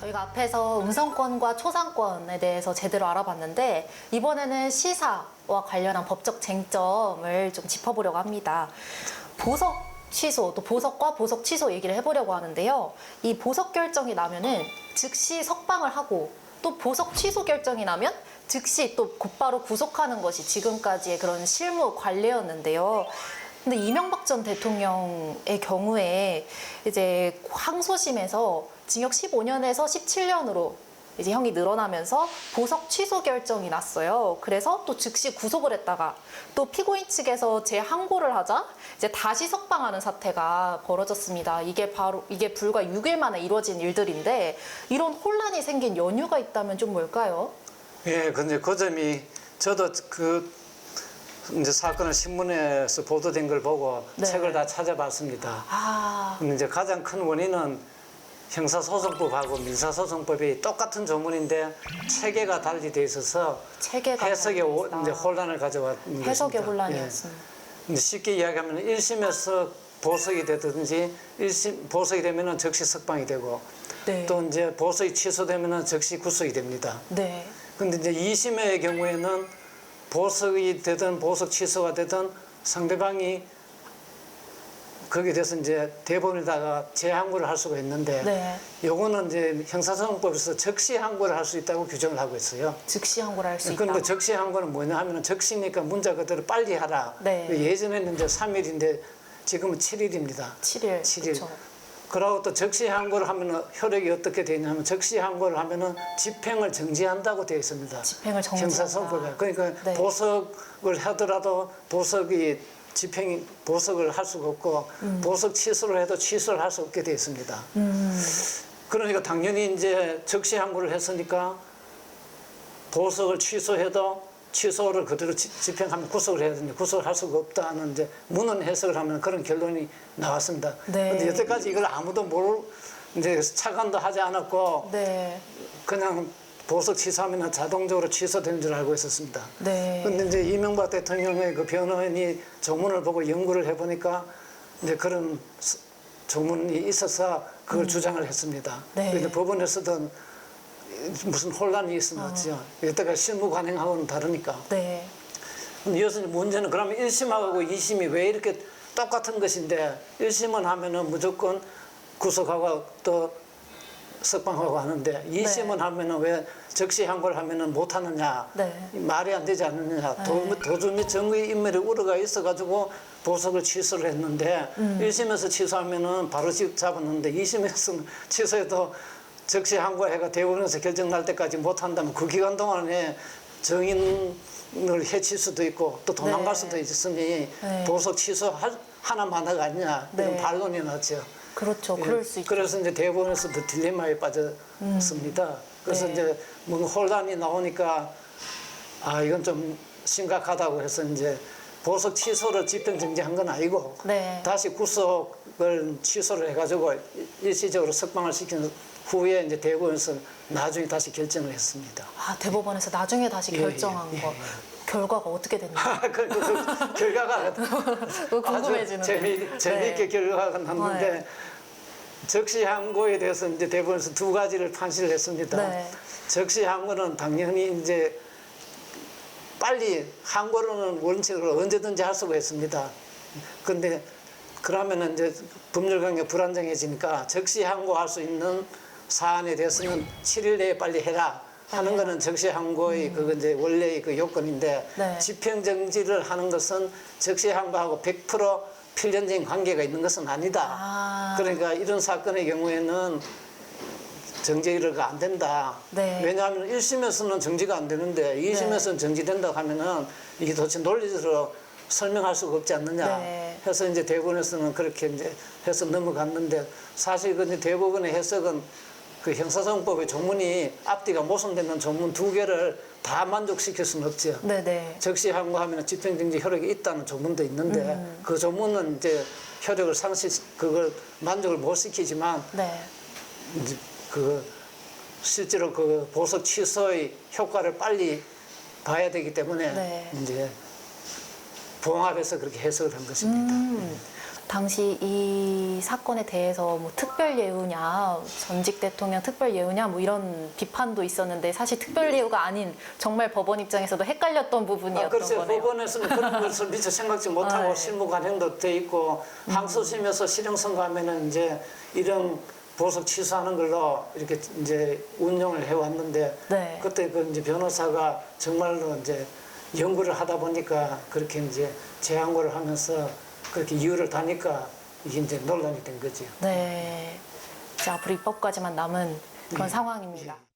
저희가 앞에서 음성권과 초상권에 대해서 제대로 알아봤는데 이번에는 시사와 관련한 법적 쟁점을 좀 짚어보려고 합니다. 보석 취소, 또 보석과 보석 취소 얘기를 해보려고 하는데요. 이 보석 결정이 나면은 즉시 석방을 하고 또 보석 취소 결정이 나면 즉시 또 곧바로 구속하는 것이 지금까지의 그런 실무 관례였는데요. 근데 이명박 전 대통령의 경우에 이제 항소심에서 징역 15년에서 17년으로 이제 형이 늘어나면서 보석 취소 결정이 났어요. 그래서 또 즉시 구속을 했다가 또 피고인 측에서 재항고를 하자 이제 다시 석방하는 사태가 벌어졌습니다. 이게 불과 6일 만에 이루어진 일들인데 이런 혼란이 생긴 연유가 있다면 좀 뭘까요? 예, 근데 그 점이 저도 이제 사건을 신문에서 보도된 걸 보고 네. 책을 다 찾아봤습니다. 아, 근데 이제 가장 큰 원인은 형사소송법하고 민사소송법이 똑같은 조문인데 체계가 달리 돼 있어서 체계가 해석에 다릅니다. 이제 혼란을 가져왔는 것입니다. 해석의 혼란이었습니다. 예. 근데 쉽게 이야기하면 1심에서 보석이 되든지 보석이 되면은 즉시 석방이 되고 네. 또 이제 보석이 취소되면은 즉시 구속이 됩니다. 네. 근데 이제 2심의 경우에는 보석이 되든 보석 취소가 되든 상대방이 거기에 대해서 이제 대법원에다가 재항고를 할 수가 있는데 네. 요거는 이제 형사소송법에서 즉시 항고를 할 수 있다고 규정을 하고 있어요. 즉시 항고를 할 수 있다. 그런데 즉시 항고는 뭐냐 하면은 즉시니까 문자 그대로 빨리 하라. 네. 예전에는 이제 3일인데 지금은 7일입니다. 7일. 7일. 그렇죠. 그러고 또 즉시 항고를 하면은 효력이 어떻게 되냐면 즉시 항고를 하면은 집행을 정지한다고 되어 있습니다. 집행을 정지한다. 형사소송법에. 그러니까 네. 보석을 하더라도 보석을 할 수가 없고 보석 취소를 해도 취소를 할 수 없게 되어 있습니다. 그러니까 당연히 이제 즉시 항고를 했으니까 보석을 취소해도 취소를 그대로 집행하면 구속을 해야 되는데 구속을 할 수가 없다는 이제 문헌 해석을 하면 그런 결론이 나왔습니다. 네. 근데 여태까지 이걸 아무도 이제 차관도 하지 않았고 네. 그냥 보석 취소하면 자동적으로 취소되는 줄 알고 있었습니다. 네. 근데 이제 이명박 대통령의 그 변호인이 조문을 보고 연구를 해보니까 이제 그런 조문이 있어서 그걸 주장을 했습니다. 네. 그런데 법원에서도 무슨 혼란이 있었죠. 여태까지 실무 관행하고는 다르니까. 네. 근데 여기서 문제는 그러면 1심하고 2심이 왜 이렇게 똑같은 것인데 1심은 하면은 무조건 구속하고 또 석방하고 하는데 2심은 하면은 왜 즉시 항고를 하면은 못 하느냐. 네. 말이 안 되지 않느냐. 도주 및 증거의 인멸이 우려가 있어가지고 보석을 취소를 했는데 1심에서 취소하면은 바로 잡았는데 2심에서는 취소해도 즉시 항고해가 대법원에서 결정 날 때까지 못 한다면 그 기간 동안에 증인을 해칠 수도 있고 또 도망갈 네. 수도 있으니 네. 보석 취소 하나마다가 아니냐 이런 네. 반론이 났죠. 그렇죠. 예. 그럴 수 있죠. 그래서 이제 대법원에서도 딜레마에 빠졌습니다. 그래서 네. 이제 뭔가 혼란이 나오니까 이건 좀 심각하다고 해서 이제 보석 취소를 집행정지한 건 아니고 네. 다시 구속을 취소를 해가지고 일시적으로 석방을 시킨 후에 이제 대법원에서 나중에 다시 결정을 했습니다. 아, 대법원에서 나중에 다시 결정한 예, 거. 예. 결과가 어떻게 됐나요? 그 결과가 궁금해지는데. 재미있게 결과가 났는데 네. 즉시 항고에 대해서 이제 대법원에서 두 가지를 판시를 했습니다. 네. 즉시 항고는 당연히 이제 빨리 항고로는 원칙으로 언제든지 할 수가 있습니다. 근데 그러면은 이제 법률관계가 불안정해지니까 즉시 항고할 수 있는 사안에 대해서는 7일 내에 빨리 해라 하는 거는 즉시 항고의 그건 이제 원래의 그 요건인데 네. 집행정지를 하는 것은 즉시 항고하고 100% 필연적인 관계가 있는 것은 아니다. 아. 그러니까 이런 사건의 경우에는 정지가 안 된다. 네. 왜냐하면 1심에서는 정지가 안 되는데 2심에서는 정지된다고 하면은 이게 도대체 논리적으로 설명할 수가 없지 않느냐 네. 해서 이제 대법원에서는 그렇게 이제 해서 넘어갔는데 사실 그 대법원의 해석은 그 형사소송법의 조문이 앞뒤가 모순되는 조문 두 개를 다 만족시킬 수는 없죠. 네네. 즉시 항고하면 집행정지 효력이 있다는 조문도 있는데 그 조문은 이제 효력을 그걸 만족을 못 시키지만 네. 이제 실제로 그 보석 취소의 효과를 빨리 봐야 되기 때문에 네. 이제 봉합해서 그렇게 해석을 한 것입니다. 당시 이 사건에 대해서 뭐 특별 특별 예우냐, 전직 대통령 특별 예우냐 뭐 이런 비판도 있었는데 사실 특별 예우가 아닌 정말 법원 입장에서도 헷갈렸던 부분이었던 글쎄 거네요. 법원에서는 그런 것을 미처 생각지 못하고 네. 실무 관행도 돼 있고 항소심에서 실형 선고하면은 이제 이런 보석 취소하는 걸로 이렇게 이제 운영을 해왔는데 네. 그때 그 이제 변호사가 정말로 이제 연구를 하다 보니까 그렇게 이제 재항고를 하면서 그렇게 이유를 다니까 이게 이제 논란이 된 거죠. 네. 이제 앞으로 입법까지만 남은 그런 상황입니다. 예.